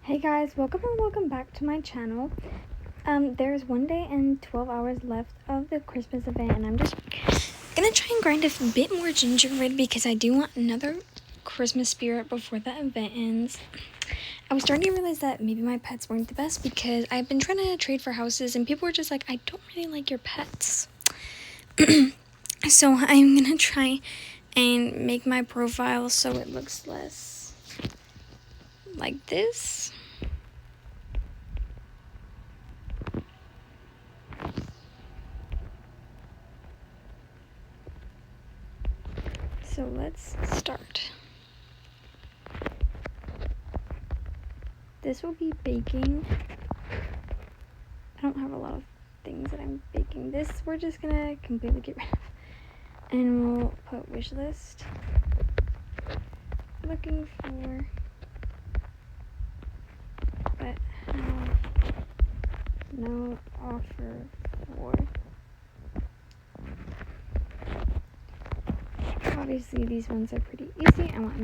Hey guys, welcome back to my channel. There's 1 day and 12 hours left of the Christmas event, and I'm just gonna try and grind a bit more gingerbread because I do want another Christmas spirit before the event ends. I was starting to realize that maybe my pets weren't the best because I've been trying to trade for houses and people were just like, I don't really like your pets. So I'm gonna try and make my profile so it looks less like this. So let's start. This will be baking. I don't have a lot of things that I'm baking. This we're just gonna completely get rid of. And we'll put wish list. Looking for, but have no offer for. Obviously these ones are pretty easy. I want a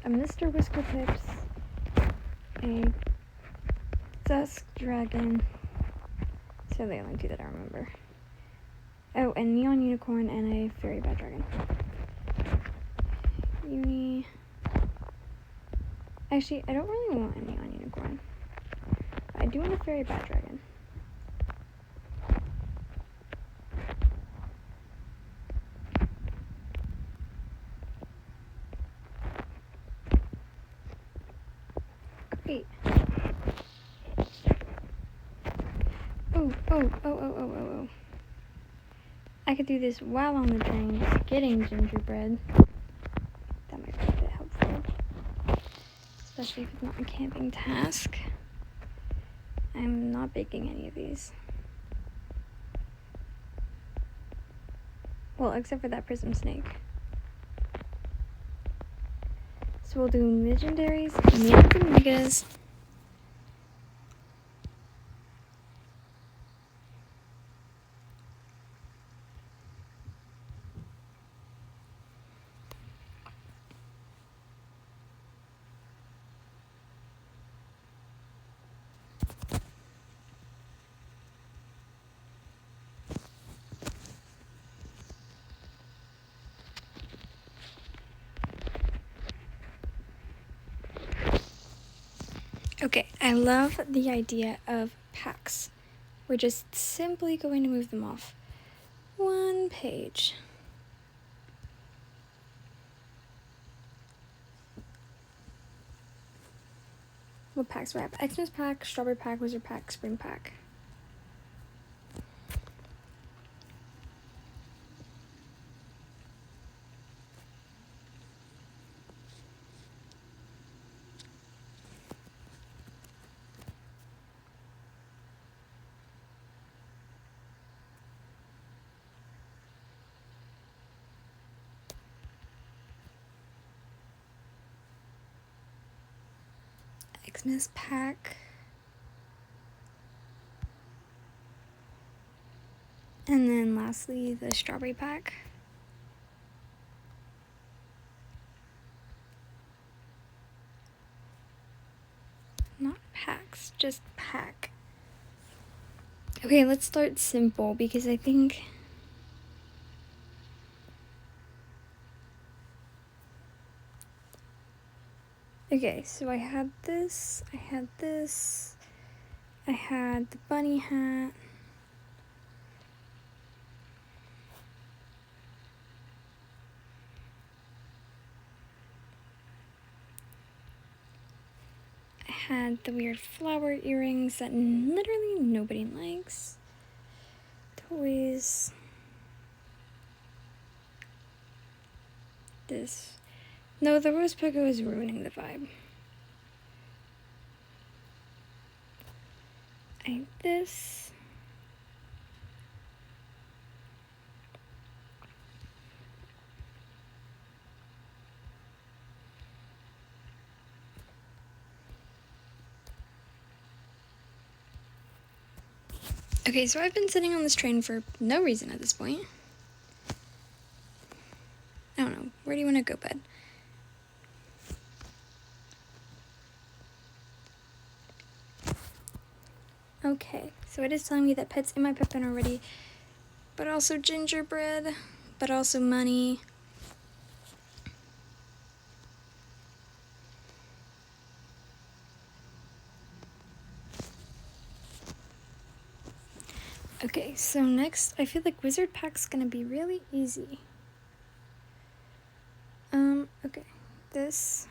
Mr. Whisker Pips, a Dusk Dragon. So the only two that I remember. Oh, and Neon Unicorn and a Fairy Bad Dragon. Actually, I don't really want a Neon Unicorn. But I do want a Fairy Bad Dragon. Great. Oh. I could do this while on the train, getting gingerbread. That might be a bit helpful. Especially if it's not a camping task. I'm not baking any of these. Well, except for that prism snake. So we'll do legendaries, mids, and megas. Okay, I love the idea of packs. We're just simply going to move them off one page. What packs do I have? Xmas pack, strawberry pack, wizard pack, spring pack. Xmas pack. And then lastly, the strawberry pack. Not packs, just pack. Okay, let's start simple because I think okay, so I had this, I had the bunny hat. I had the weird flower earrings that literally nobody likes. Toys. This. No, the rose pogo is ruining the vibe. I have this. Okay, so I've been sitting on this train for no reason at this point. I don't know. Where do you want to go, bud? Okay, so it is telling me that pets in my pet pen are ready, but also gingerbread, but also money. Okay, so next, I feel like Wizard Pack's gonna be really easy. Okay, this,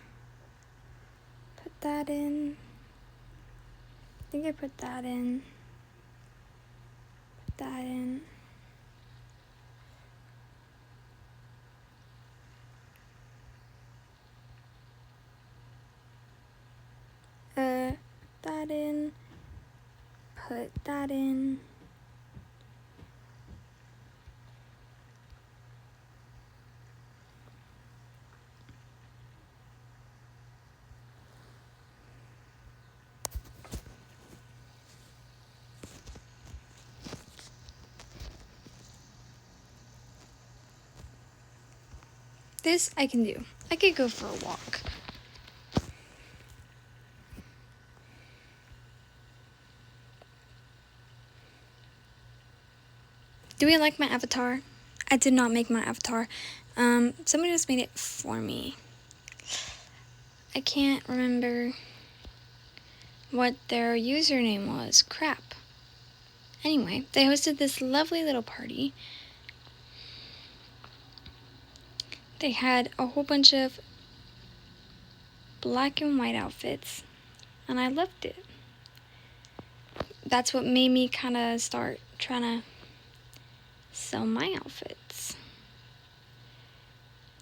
put that in. I think I put that in. Put that in. That in. Put that in. This I can do. I could go for a walk. Do we like my avatar? I did not make my avatar. Somebody just made it for me. I can't remember what their username was. Crap. Anyway, they hosted this lovely little party. They had a whole bunch of black and white outfits, and I loved it. That's what made me kind of start trying to sell my outfits.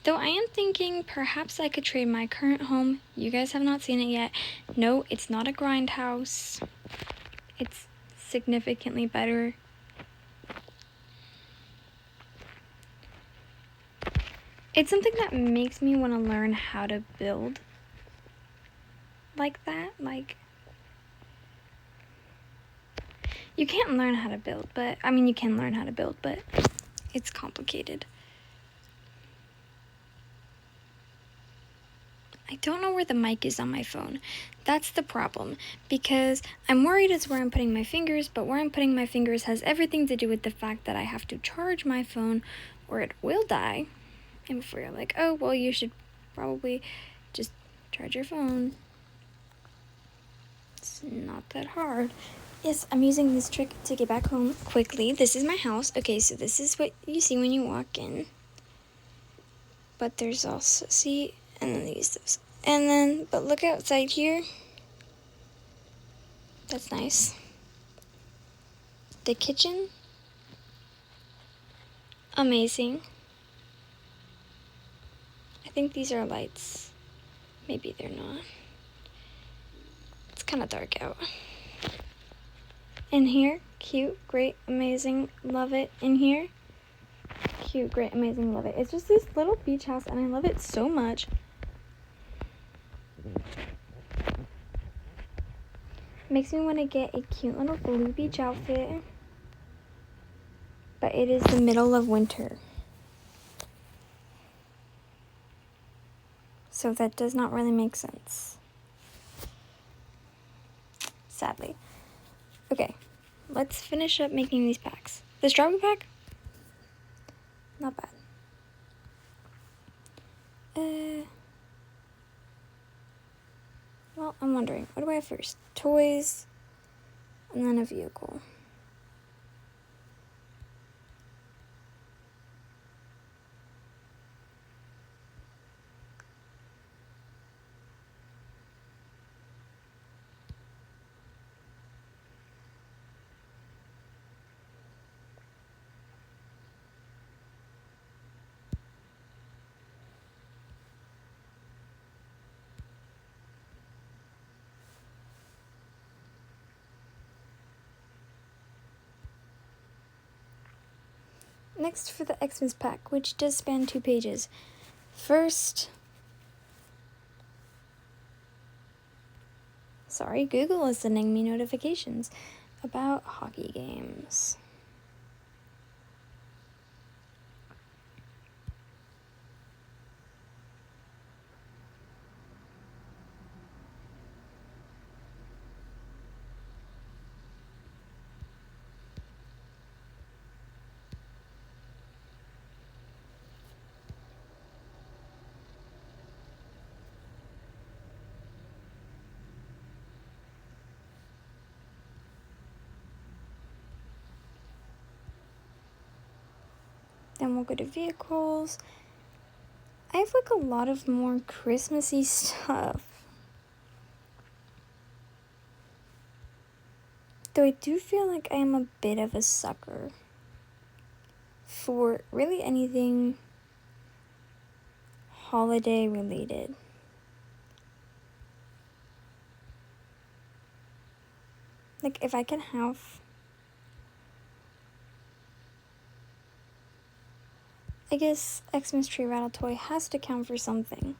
Though I am thinking perhaps I could trade my current home. You guys have not seen it yet. No, it's not a grindhouse. It's significantly better. It's something that makes me want to learn how to build like that. Like, you can't learn how to build, but I mean, you can learn how to build, but it's complicated. I don't know where the mic is on my phone. That's the problem, because I'm worried it's where I'm putting my fingers, but where I'm putting my fingers has everything to do with the fact that I have to charge my phone or it will die. And before you're like, oh, well, you should probably just charge your phone. It's not that hard. Yes, I'm using this trick to get back home quickly. This is my house. Okay, so this is what you see when you walk in. But there's also, see, and then these. And then, but look outside here. That's nice. The kitchen. Amazing. I think these are lights. Maybe they're not. It's kind of dark out. In here, cute, great, amazing, love it. In here, cute, great, amazing, love it. It's just this little beach house, and I love it so much. Makes me want to get a cute little blue beach outfit. But it is the middle of winter. So that does not really make sense. Sadly. Okay, let's finish up making these packs. The strawberry pack? Not bad. Well, I'm wondering, what do I have first? Toys, and then a vehicle. Next for the Xmas pack, which does span 2 pages. First, sorry, Google is sending me notifications about hockey games. Then we'll go to vehicles. I have like a lot of more Christmassy stuff. Though I do feel like I am a bit of a sucker for really anything holiday related. Like if I can have, I guess Xmas Tree Rattle Toy has to count for something.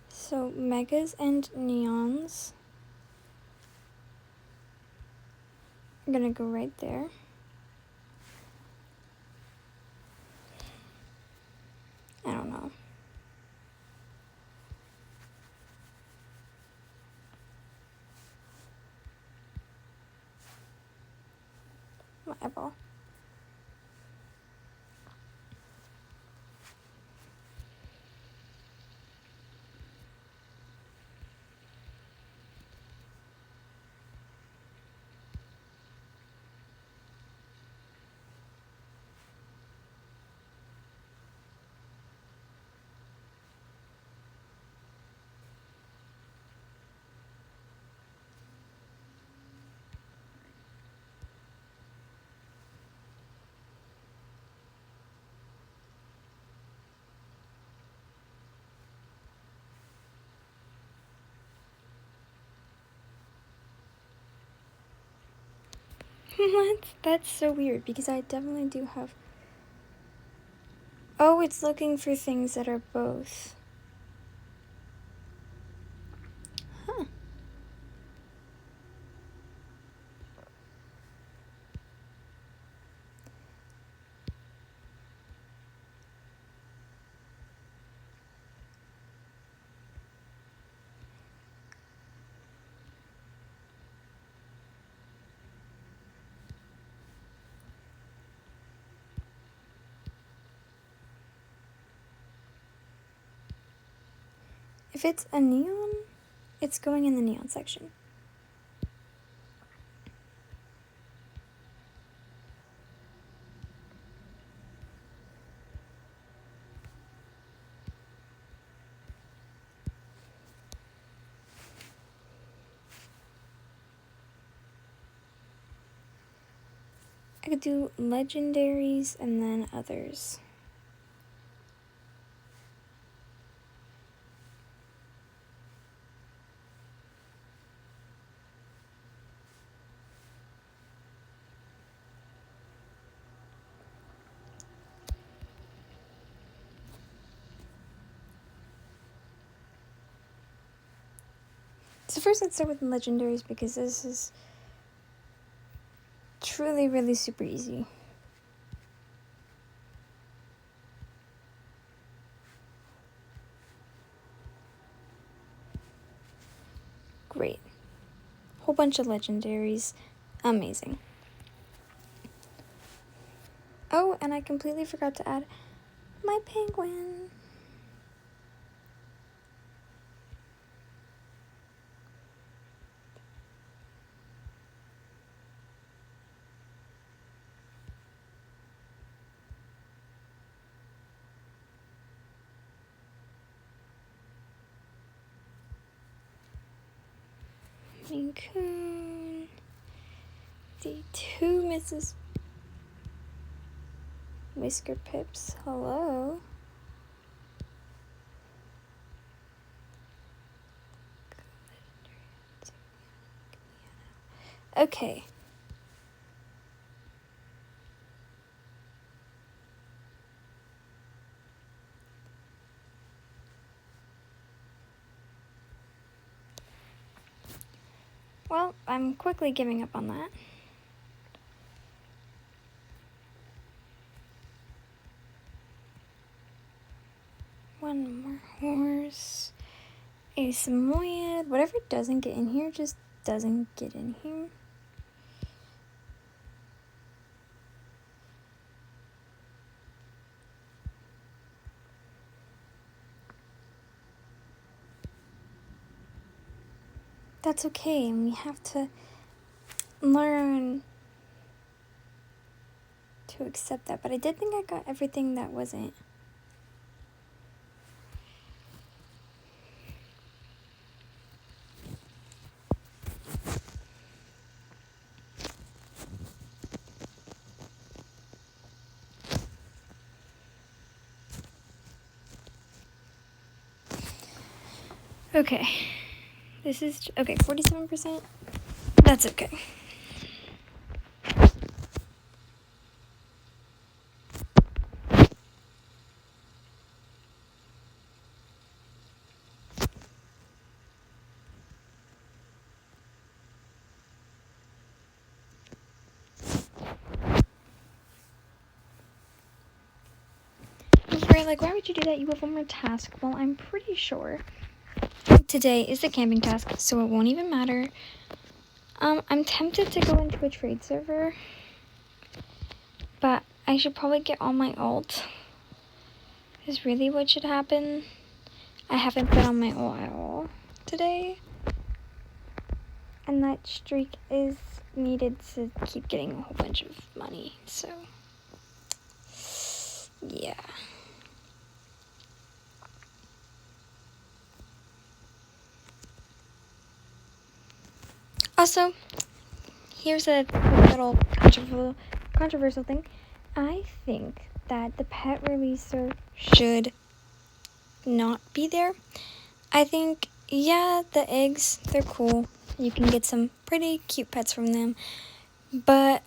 So Megas and Neons are gonna go right there. I don't know. My eyeball. What? That's so weird because I definitely do have. Oh, it's looking for things that are both. Huh. If it's a neon, it's going in the neon section. I could do legendaries and then others. So first let's start with legendaries because this is truly really super easy. Great. Whole bunch of legendaries. Amazing. Oh, and I completely forgot to add my penguin. Maine Coon. The two Mrs. Whisker Pips. Hello. Okay. Well, I'm quickly giving up on that. One more horse. A Samoyed. Whatever doesn't get in here just doesn't get in here. that's okay, and we have to learn to accept that. But I did think I got everything that wasn't. Okay, this is, okay, 47%, that's okay. You're like, why would you do that? You have one more task. Well, I'm pretty sure today is the camping task, so it won't even matter. I'm tempted to go into a trade server, but I should probably get all my ult. Is really what should happen. I haven't put on my ult at all today, and that streak is needed to keep getting a whole bunch of money, so yeah. Also, here's a little controversial thing. I think that the pet releaser should not be there. I think, yeah, the eggs, they're cool. You can get some pretty cute pets from them. But,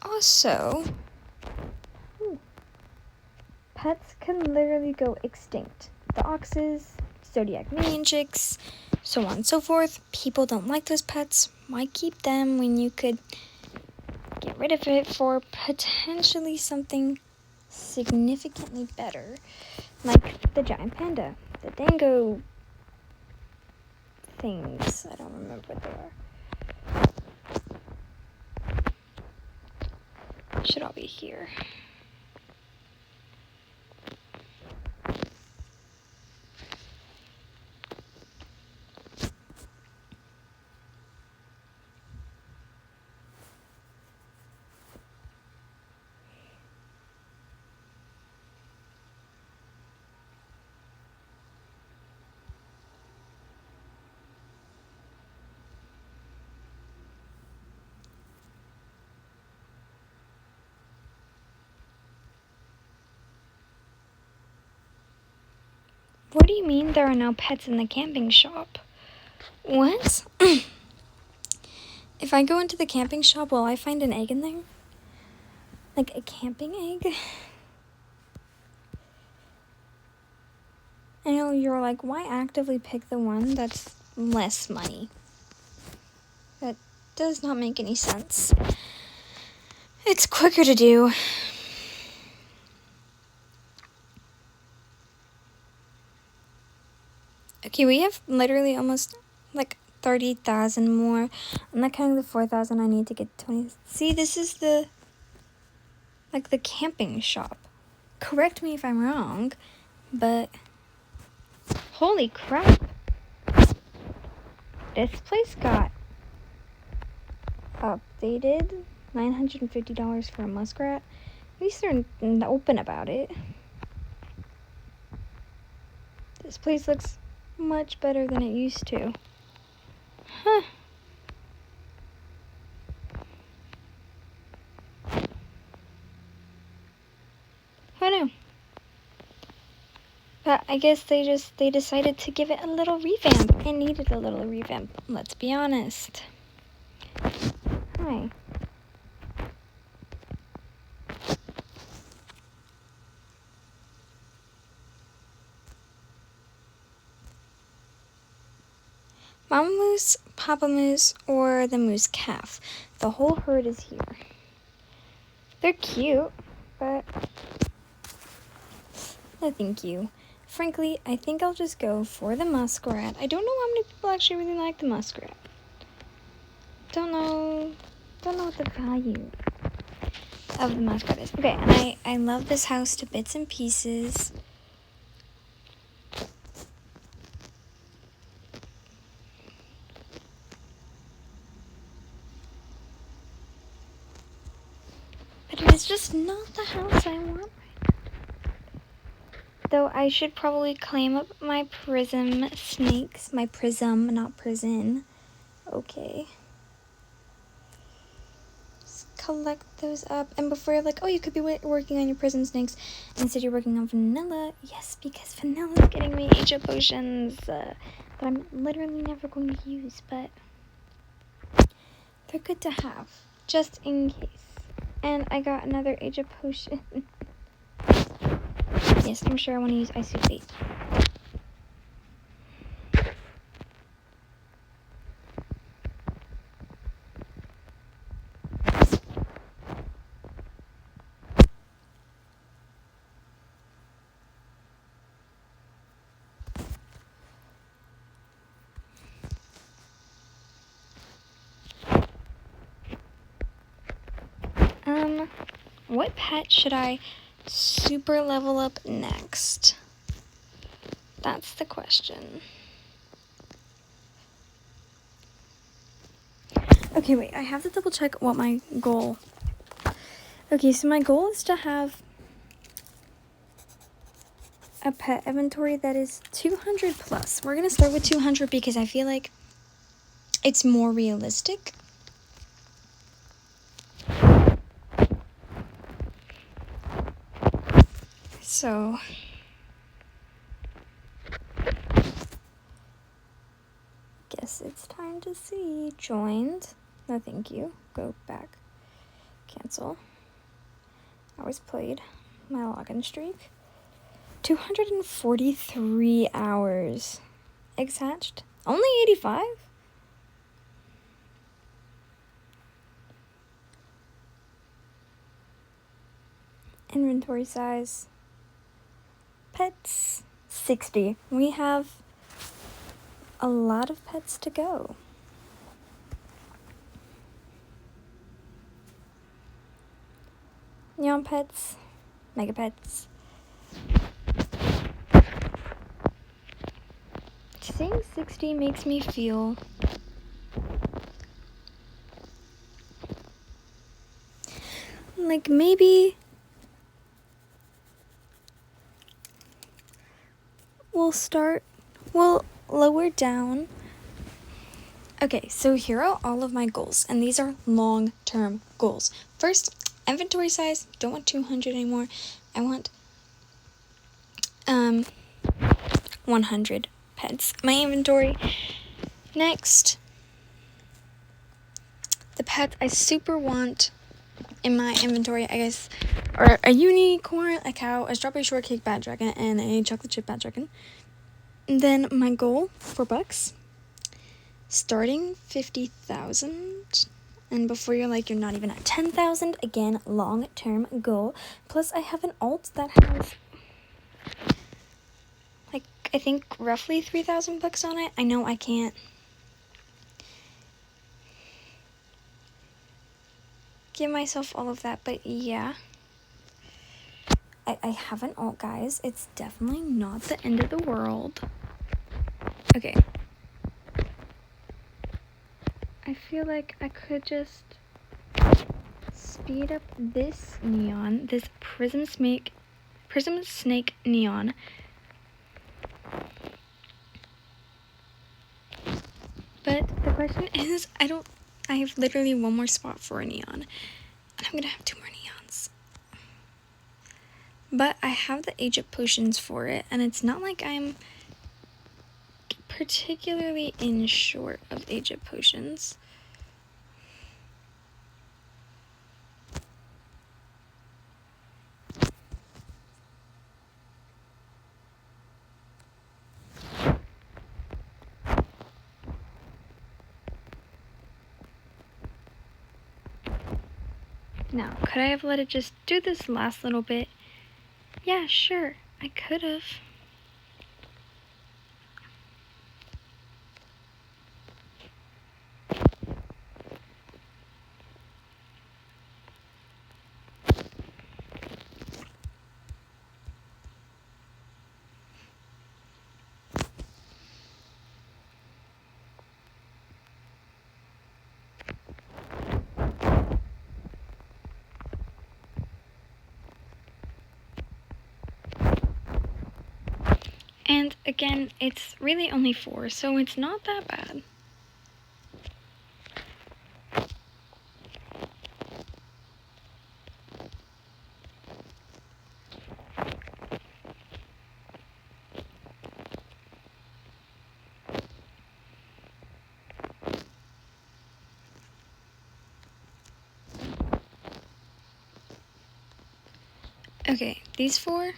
also, pets can literally go extinct. The oxes, Zodiac Minion Chicks, so on and so forth. People don't like those pets. Why keep them when you could get rid of it for potentially something significantly better, like the giant panda, the dango things. I don't remember what they are. Should all be here. What do you mean there are no pets in the camping shop? What? If I go into the camping shop, will I find an egg in there? Like a camping egg? I know you're like, why actively pick the one that's less money? That does not make any sense. It's quicker to do. Okay, we have literally almost like 30,000 more. I'm not counting the 4,000 I need to get 20. See, this is the, like, the camping shop. Correct me if I'm wrong, but holy crap. This place got updated. $950 for a muskrat. At least they're open about it. This place looks much better than it used to. Huh. Who knew? But I guess they decided to give it a little revamp. It needed a little revamp, let's be honest. Hi. Mama moose, papa moose, or the moose calf. The whole herd is here. They're cute, but no thank you. Frankly, I think I'll just go for the muskrat. I don't know how many people actually really like the muskrat. Don't know what the value of the muskrat is. Okay, and I love this house to bits and pieces. just not the house I want. Though I should probably claim up my prism snakes. My prism, not prison. Okay. Just collect those up. And before you're like, oh, you could be working on your prison snakes. Instead, you're working on vanilla. Yes, because vanilla's getting me Asia potions. That I'm literally never going to use. But they're good to have. Just in case. And I got another Asia potion. Yes, I'm sure I want to use Ice Fate. What pet should I super level up next? That's the question. Okay, wait, I have to double check what my goal. Okay, so my goal is to have a pet inventory that is 200 plus. We're gonna start with 200 because I feel like it's more realistic. So, guess it's time to see. Joined. No, thank you. Go back. Cancel. Hours played. My login streak. 243 hours. Eggs hatched. Only 85? Inventory size. Pets. 60. We have a lot of pets to go. Neon pets. Mega pets. Saying 60 makes me feel like maybe we'll lower down. Okay, so here are all of my goals, and these are long-term goals. First, inventory size. Don't want 200 anymore. I want 100 pets. My inventory. Next, the pets I super want in my inventory, I guess, are a unicorn, a cow, a strawberry shortcake bad dragon, and a chocolate chip bad dragon. And then my goal for bucks, starting 50,000. And before you're like, you're not even at 10,000, again, long-term goal. Plus, I have an alt that has, like, I think roughly 3,000 bucks on it. I know I can't give myself all of that, but yeah. I have an alt, guys. It's definitely not the end of the world. Okay. I feel like I could just speed up this neon, this prism snake neon. But the question is, I have literally one more spot for a neon, and I'm gonna have 2 more neons. But I have the Age of Potions for it, and it's not like I'm particularly in short of Age of Potions. Now, could I have let it just do this last little bit? Yeah, sure, I could have. And again, it's really only 4, so it's not that bad. Okay, these 4.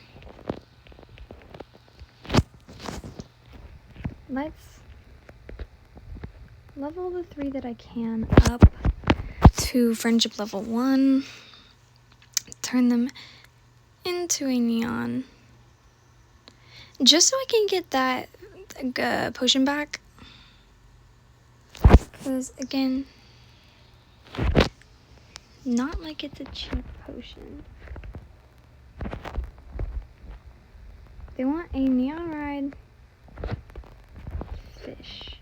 Let's level the 3 that I can up to friendship level 1. Turn them into a neon. Just so I can get that potion back. Because, again, not like it's a cheap potion. They want a neon ride fish.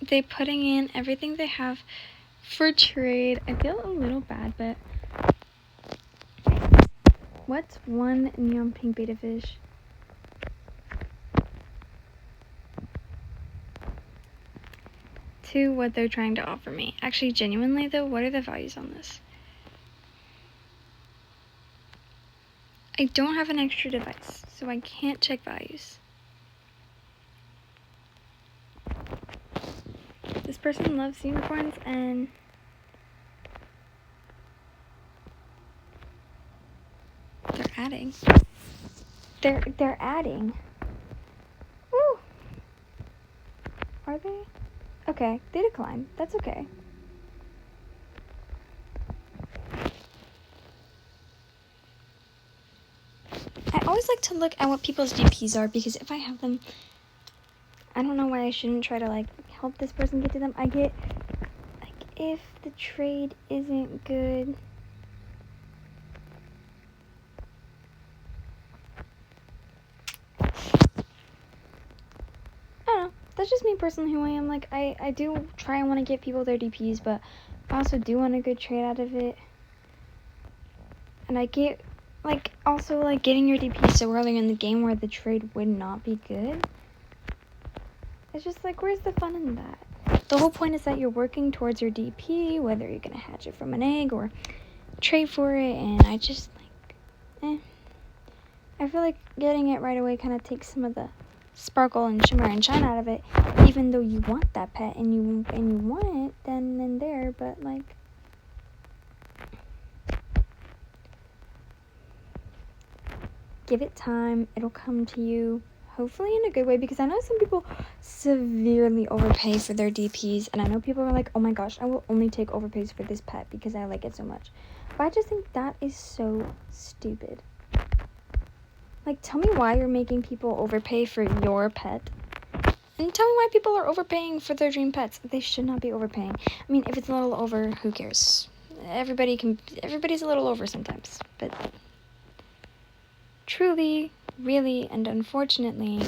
They're putting in everything they have for trade. I feel a little bad, but what's 1 neon pink beta fish? To what they're trying to offer me. Actually, genuinely though, what are the values on this? I don't have an extra device, so I can't check values. This person loves unicorns and they're adding. They're adding. Woo! Are they? Okay, they declined. That's okay. I always like to look at what people's DPs are because if I have them, I don't know why I shouldn't try to like help this person get to them. I get like if the trade isn't good. I don't know. That's just me personally who I am. Like I do try and want to get people their DPs, but I also do want a good trade out of it. And I get like also like getting your DP so early in the game where the trade would not be good. It's just like, where's the fun in that? The whole point is that you're working towards your DP, whether you're gonna hatch it from an egg or trade for it, and I just like, I feel like getting it right away kind of takes some of the sparkle and shimmer and shine out of it, even though you want that pet and you want it then and there, but like, give it time, it'll come to you. Hopefully in a good way, because I know some people severely overpay for their DPs, and I know people are like, oh my gosh, I will only take overpays for this pet because I like it so much. But I just think that is so stupid. Like, tell me why you're making people overpay for your pet, and tell me why people are overpaying for their dream pets. They should not be overpaying. I mean, if it's a little over, who cares? Everybody's a little over sometimes, but truly, really, and unfortunately,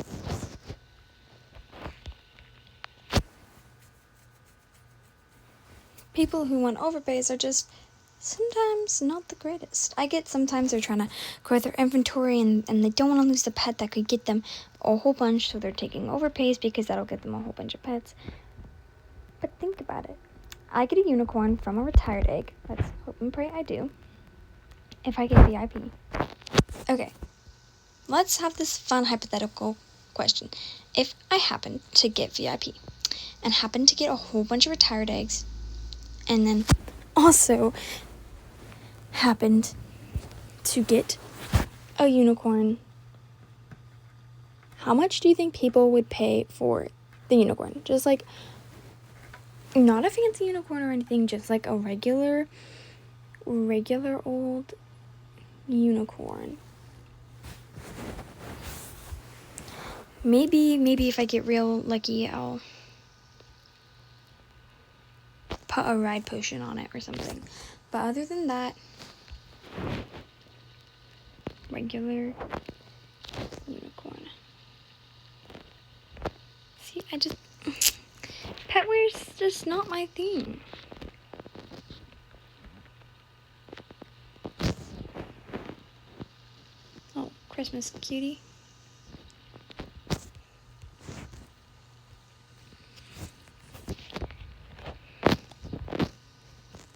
people who want overpays are just sometimes not the greatest. I get sometimes they're trying to grow their inventory and they don't want to lose the pet that could get them a whole bunch, so they're taking overpays because that'll get them a whole bunch of pets. But think about it. I get a unicorn from a retired egg. Let's hope and pray I do. If I get VIP. Okay. Let's have this fun hypothetical question. If I happen to get VIP and happen to get a whole bunch of retired eggs, and then also happened to get a unicorn, how much do you think people would pay for the unicorn? Just like, not a fancy unicorn or anything, just like a regular old unicorn. Maybe if I get real lucky, I'll put a ride potion on it or something. But other than that, regular unicorn. See, pet wear's just not my thing. Oh, Christmas cutie.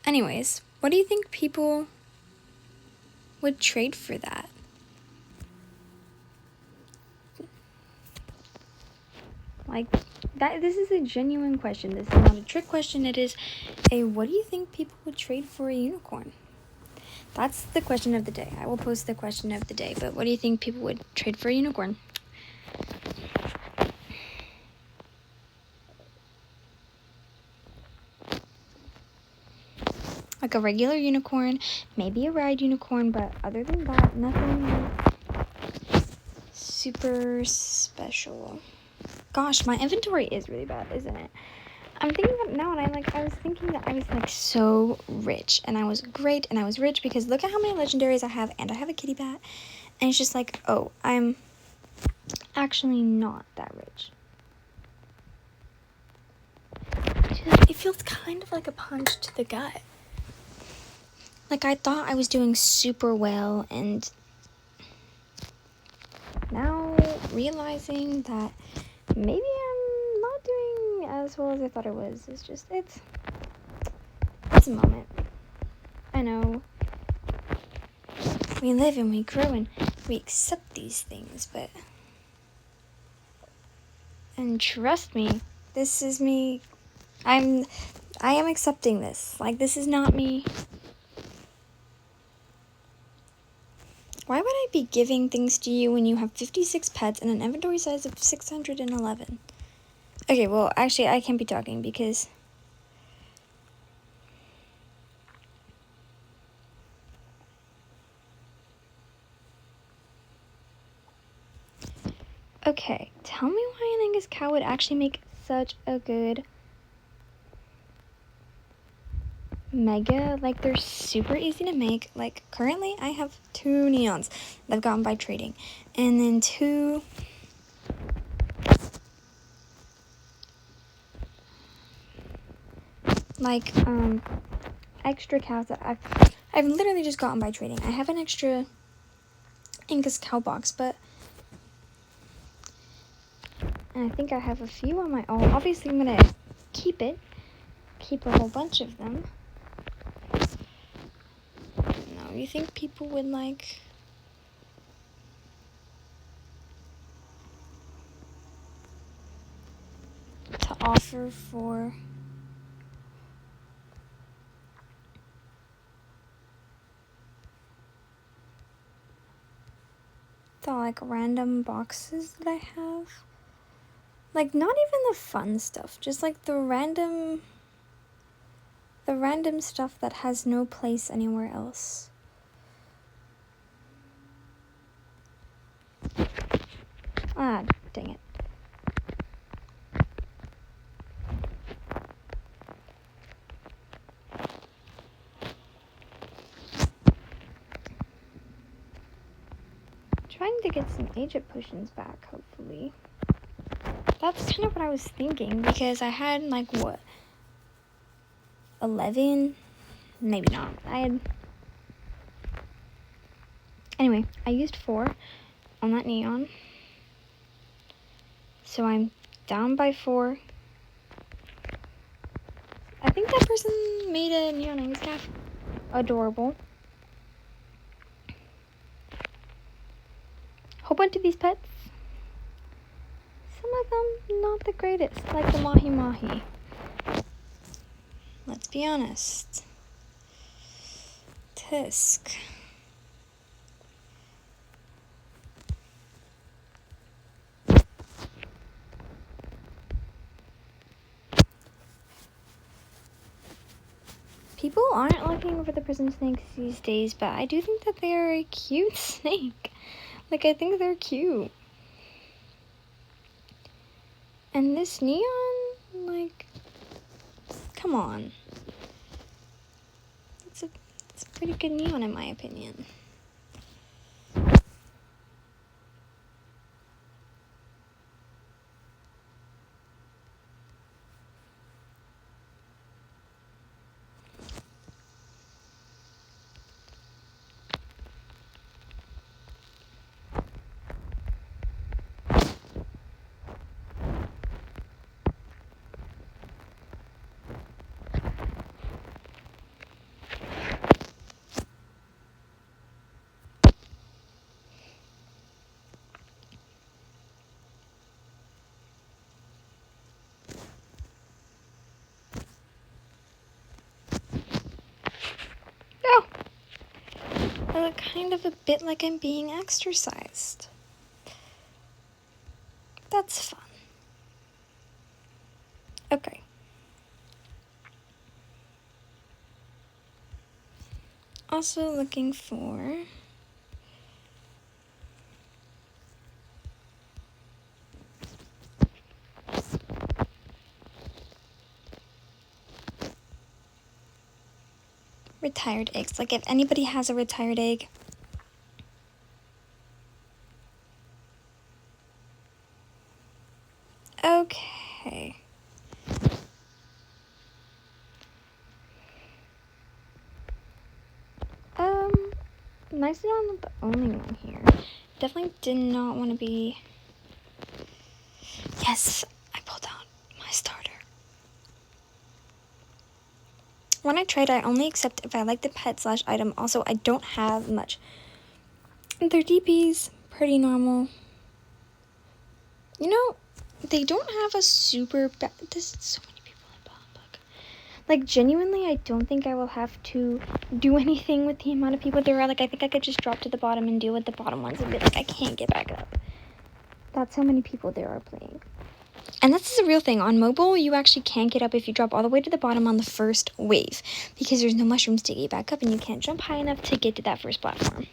Anyways, what do you think people would trade for that? Like, this is a genuine question. This is not a trick question. It is a, what do you think people would trade for a unicorn? That's the question of the day. I will post the question of the day, but what do you think people would trade for a unicorn? Like a regular unicorn, maybe a ride unicorn, but other than that, nothing super special. Gosh, my inventory is really bad, isn't it? I'm thinking about it now, and I was thinking that I was like so rich, and I was great, and I was rich because look at how many legendaries I have, and I have a kitty bat, and it's just like, oh, I'm actually not that rich. It feels kind of like a punch to the gut. Like, I thought I was doing super well, and now realizing that maybe I'm not doing as well as I thought I was. It's just, it's a moment. I know we live and we grow and we accept these things, and trust me, this is me. I am accepting this. Like, this is not me. Why would I be giving things to you when you have 56 pets and an inventory size of 611? Okay, well, actually, I can't be talking because okay, tell me why an Angus cow would actually make such a good mega. Like, they're super easy to make. Like, currently I have 2 neons that I've gotten by trading, and then 2 like extra cows that I've literally just gotten by trading. I have an extra Angus cow box, but and I think I have a few on my own. Obviously I'm gonna keep a whole bunch of them. No, you think people would like to offer for the like random boxes that I have? Like, not even the fun stuff, just like the random stuff that has no place anywhere else. Ah, dang it. Trying to get some agent potions back, hopefully. That's kind of what I was thinking, because I had, like, what? 11? Maybe not. Anyway, I used 4 on that neon. So I'm down by 4. I think that person made a neon Angus calf. Adorable. Whole bunch of these pets. Some of them not the greatest, like the Mahi Mahi. Let's be honest. Tisk. People aren't looking for the prison snakes these days, but I do think that they are a cute snake. Like, I think they're cute. And this neon, like, come on. It's a pretty good neon in my opinion. look kind of a bit like I'm being exercised. That's fun. Okay. Also looking for retired eggs. Like if anybody has a retired egg. Okay. Nice to know I'm not the only one here. Definitely did not want to be... Yes, I pulled out my starter. When I trade, I only accept if I like the pet/item. Also, I don't have much. Their DP's pretty normal. You know, they don't have a super bad... There's so many people in Humbug. Like, genuinely, I don't think I will have to do anything with the amount of people there are. Like, I think I could just drop to the bottom and deal with the bottom ones and be like, I can't get back up. That's how many people there are playing. And that's a real thing. On mobile, you actually can't get up if you drop all the way to the bottom on the first wave. Because there's no mushrooms to get back up and you can't jump high enough to get to that first platform.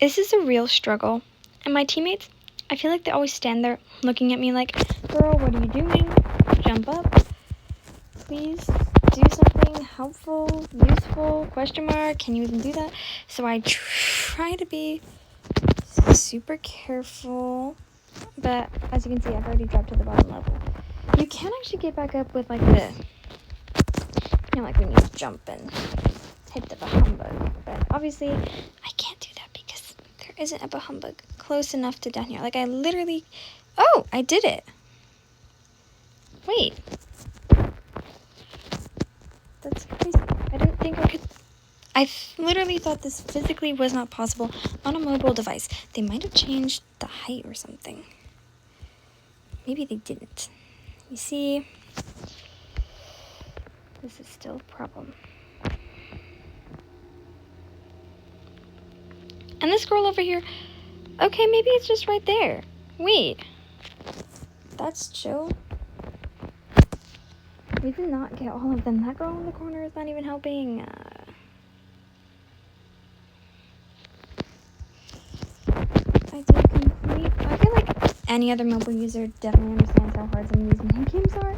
This is a real struggle. And my teammates, I feel like they always stand there looking at me like, girl, what are you doing? Jump up. Please do something helpful, useful, question mark. Can you even do that? So I try to be super careful. But as you can see, I've already dropped to the bottom level. You can actually get back up with like the, you know, like when you jump and hit the Humbug. But obviously, I can't do that because there isn't a Humbug close enough to down here. Like I literally, oh, I did it. Wait. That's crazy. I didn't think I could. I literally thought this physically was not possible on a mobile device. They might have changed the height or something. Maybe they didn't. You see, this is still a problem. And this girl over here, okay, maybe it's just right there. Wait, that's chill. We did not get all of them. That girl in the corner is not even helping. I feel like any other mobile user definitely understands how hard some of these mini games are.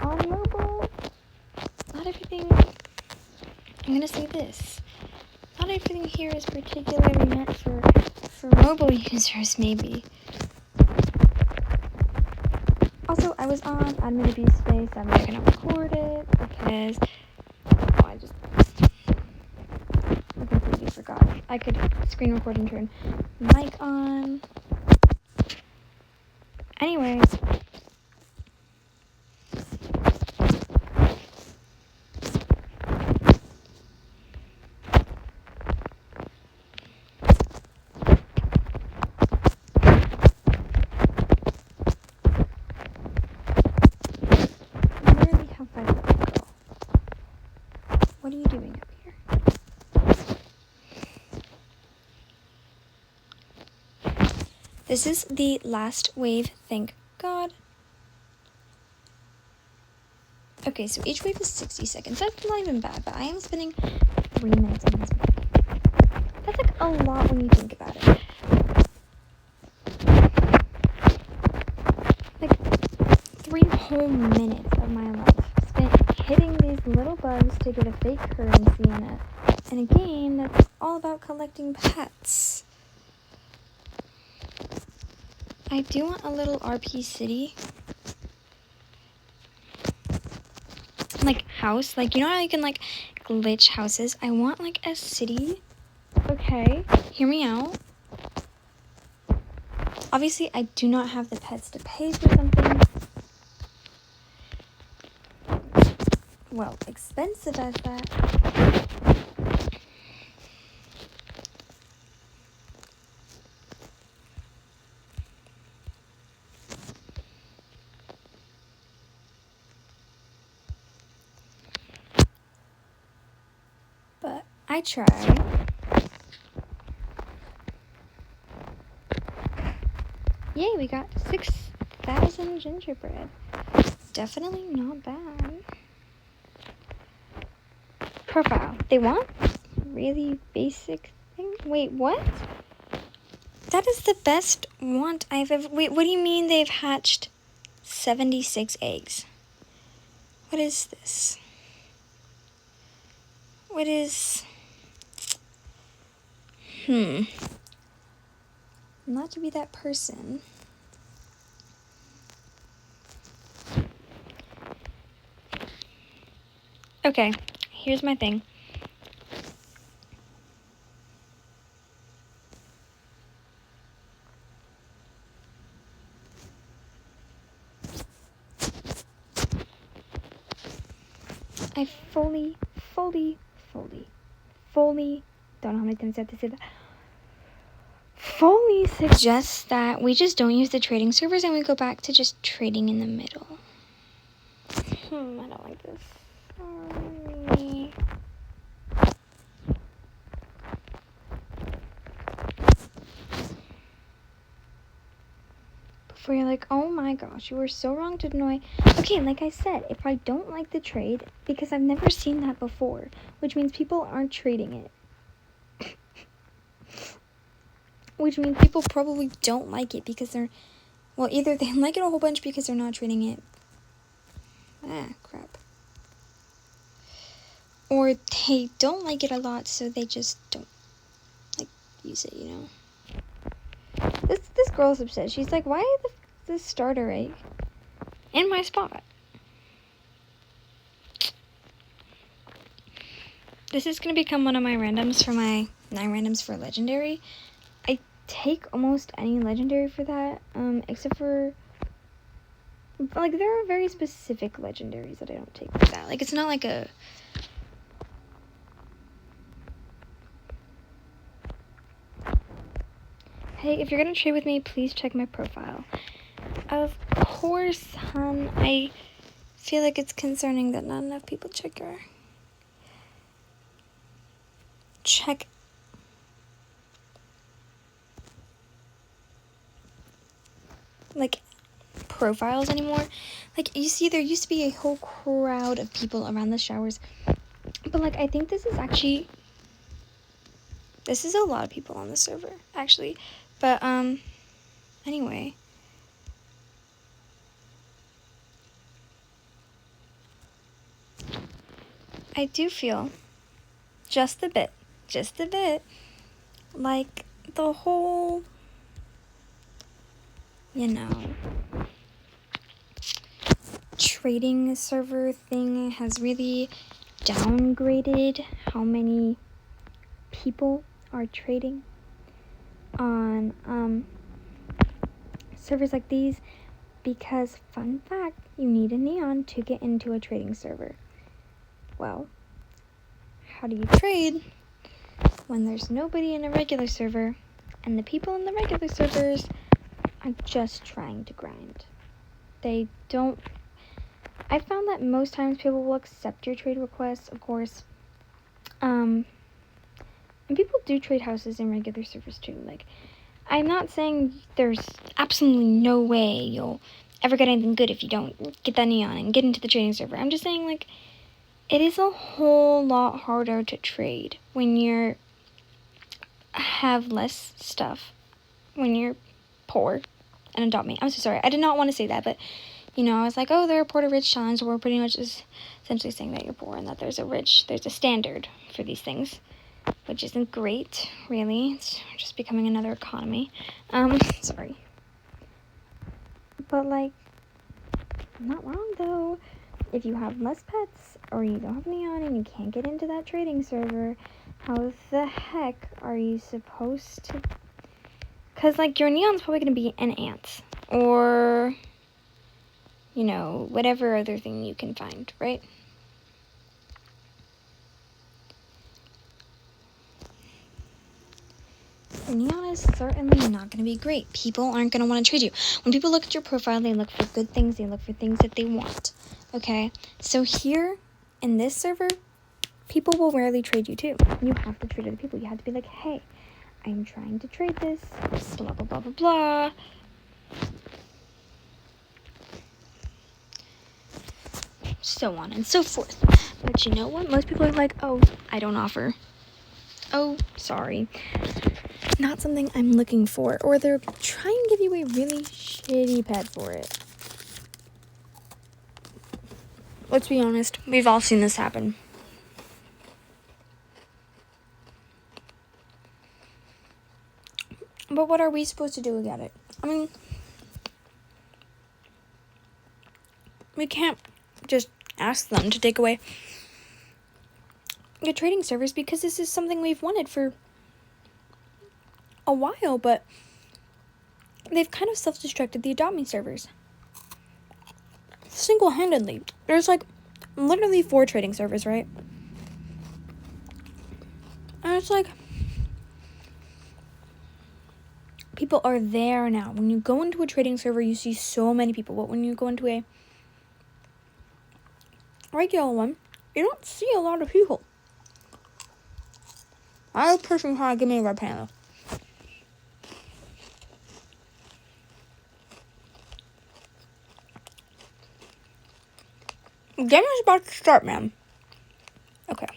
On mobile, not everything, I'm gonna say this, not everything here is particularly meant for mobile users, maybe. Also, I was on admin abuse space. I'm not gonna record it because I completely forgot. I could screen record and turn mic on. Anyways. Literally how far did that go? What are you doing up here? This is the last wave, thank God. Okay, so each wave is 60 seconds. That's not even bad, but I am spending 3 minutes on this wave. That's like a lot when you think about it. Like 3 whole minutes of my life spent hitting these little bugs to get a fake currency in a game that's all about collecting pets. I do want a little RP city. Like house. Like, you know how you can like glitch houses? I want like a city. Okay, hear me out. Obviously, I do not have the pets to pay for something. Well, expensive as that. But I try. Yay, we got 6,000 gingerbread. Definitely not bad. Profile. They want really basic thing. Wait, what? That is the best want I've ever... Wait, what do you mean they've hatched 76 eggs? What is this? What is... Not to be that person. Okay, here's my thing. I fully don't know how many times I have to say that. Fully suggests that we just don't use the trading servers and we go back to just trading in the middle. I don't like this. Sorry. Before you're like, oh my gosh, you were so wrong to annoy. Okay, like I said, if I don't like the trade, because I've never seen that before, which means people aren't trading it. Which means people probably don't like it because they're, well, either they like it a whole bunch because they're not trading it. Crap. Or they don't like it a lot, so they just don't, like, use it, you know? This girl's upset. She's like, why the starter egg in my spot? This is going to become one of my randoms for my 9 randoms for legendary. I take almost any legendary for that, except for, like, there are very specific legendaries that I don't take for that. Like, it's not like a... Hey, if you're going to trade with me, please check my profile. Of course, hon, I feel like it's concerning that not enough people check like, profiles anymore. Like, you see, there used to be a whole crowd of people around the showers, but, like, I think this is a lot of people on the server, actually, but, anyway. I do feel just a bit, like the whole, you know, trading server thing has really downgraded how many people are trading on servers like these, because fun fact, you need a neon to get into a trading server. Well, how do you trade when there's nobody in a regular server and the people in the regular servers are just trying to grind? They don't... I found that most times people will accept your trade requests, of course. And people do trade houses in regular servers too. Like, I'm not saying there's absolutely no way you'll ever get anything good if you don't get that neon and get into the trading server. I'm just saying, like, it is a whole lot harder to trade when you're have less stuff, when you're poor and adopt me. I'm so sorry. I did not want to say that, but, you know, I was like, oh, there are poor to rich challenge, where pretty much is essentially saying that you're poor and that there's a standard for these things, which isn't great, really. It's just becoming another economy. Sorry. But, like, I'm not wrong, though. If you have less pets, or you don't have neon and you can't get into that trading server, how the heck are you supposed to... Because, like, your neon's probably going to be an ant, or, you know, whatever other thing you can find, right? Your neon is certainly not going to be great. People aren't going to want to trade you. When people look at your profile, they look for good things. They look for things that they want. Okay? So here, in this server, people will rarely trade you too. You have to trade other people. You have to be like, hey, I'm trying to trade this, blah, blah, blah, blah, blah. So on and so forth. But you know what? Most people are like, oh, I don't offer. Oh, sorry. Not something I'm looking for. Or they're trying to give you a really shitty pet for it. Let's be honest. We've all seen this happen. But what are we supposed to do about it? I mean, we can't just ask them to take away the trading servers because this is something we've wanted for a while, but they've kind of self-destructed the Adopt Me servers. Single-handedly. There's like literally 4 trading servers, right? And it's like people are there now. When you go into a trading server, you see so many people. But when you go into a regular one, you don't see a lot of people. I personally try to give me a red panda. The game is about to start, man. Okay.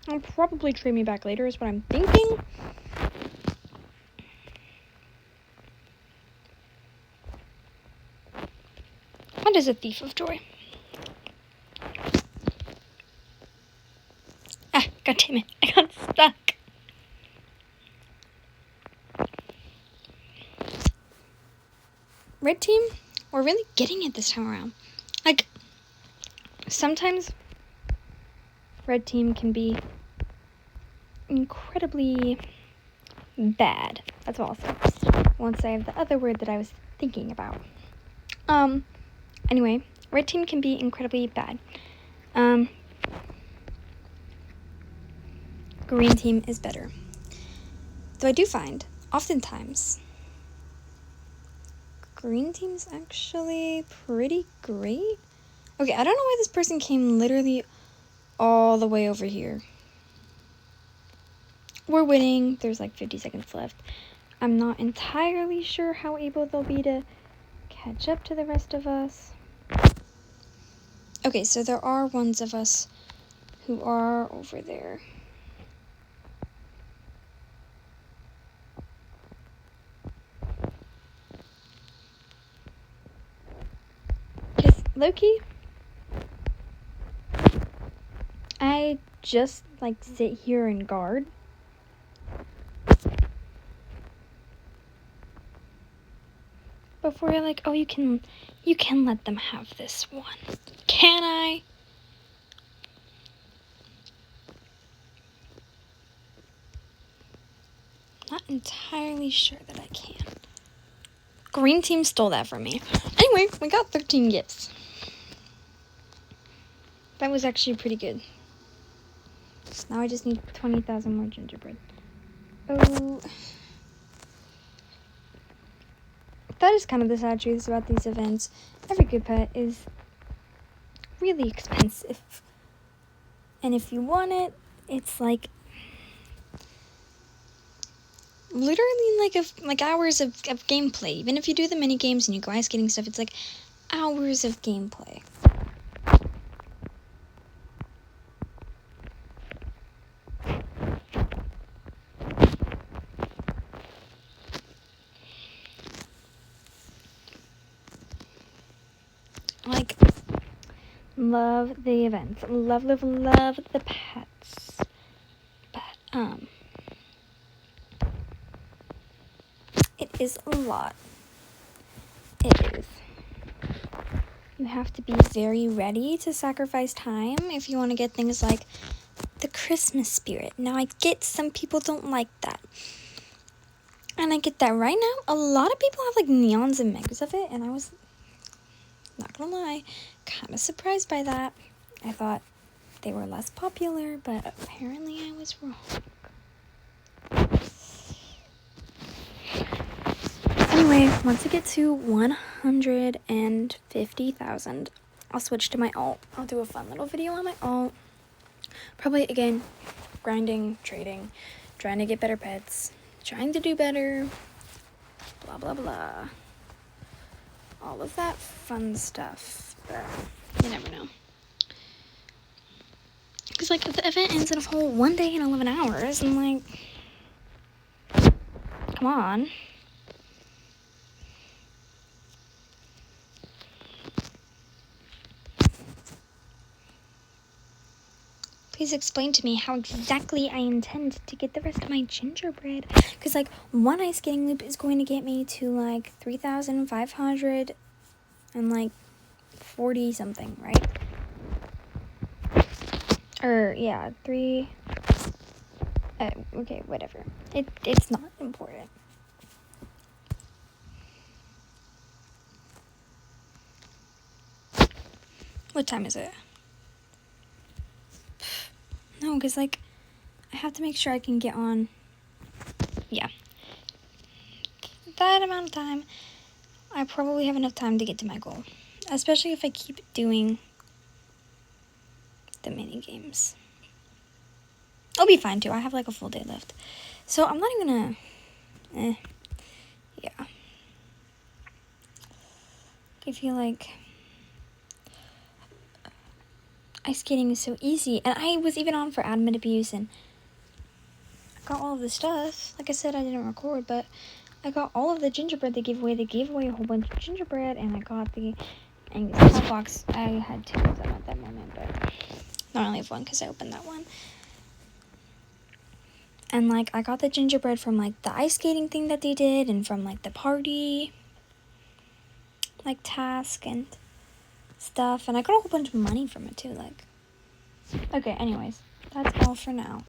I'll probably trade me back later is what I'm thinking. What is a thief of joy? Ah, god damn it. I got stuck. Red team, we're really getting it this time around. Like, sometimes red team can be incredibly bad. That's all I'll say. Once I have the other word that I was thinking about. Anyway, red team can be incredibly bad. Green team is better. Though I do find, oftentimes, green team's actually pretty great. Okay, I don't know why this person came literally all the way over here. We're winning. There's like 50 seconds left. I'm not entirely sure how able they'll be to catch up to the rest of us. Okay, so there are ones of us who are over there. Because Loki, I just like sit here and guard. Before you're like, oh, you can let them have this one. Can I? Not entirely sure that I can. Green team stole that from me. Anyway, we got 13 gifts. That was actually pretty good. Now I just need 20,000 more gingerbread. Oh. That is kind of the sad truth about these events. Every good pet is really expensive. And if you want it, it's like literally like hours of gameplay. Even if you do the mini games and you go ice skating stuff, it's like hours of gameplay. Like, love the events. Love the pets. But, it is a lot. It is. You have to be very ready to sacrifice time if you want to get things like the Christmas spirit. Now, I get some people don't like that. And I get that right now. A lot of people have, like, neons and megas of it. And I was, not gonna lie, kind of surprised by that. I thought they were less popular, but apparently I was wrong. Anyway, once I get to 150,000, I'll switch to my alt. I'll do a fun little video on my alt. Probably, again, grinding, trading, trying to get better pets, trying to do better, blah, blah, blah. All of that fun stuff, but you never know. Because, like, if the event ends in a whole 1 day and 11 hours, I'm like, come on. Please explain to me how exactly I intend to get the rest of my gingerbread. Because, like, one ice skating loop is going to get me to, like, 3,500 and, like, 40 something, right? Or, yeah, okay, whatever. It's not important. What time is it? No, because, like, I have to make sure I can get on. Yeah. That amount of time, I probably have enough time to get to my goal. Especially if I keep doing the mini games. I'll be fine, too. I have, like, a full day left. So, I'm not even gonna... yeah. I feel like ice skating is so easy. And I was even on for admin abuse, and I got all of the stuff. Like I said, I didn't record, but I got all of the gingerbread they gave away. They gave away a whole bunch of gingerbread, and I got the Angus hot box. I had 2 of them at that moment, but I only have 1 because I opened that one. And, like, I got the gingerbread from, like, the ice skating thing that they did, and from, like, the party, like, task and stuff. And I got a whole bunch of money from it, too, like. Okay, anyways, that's all for now.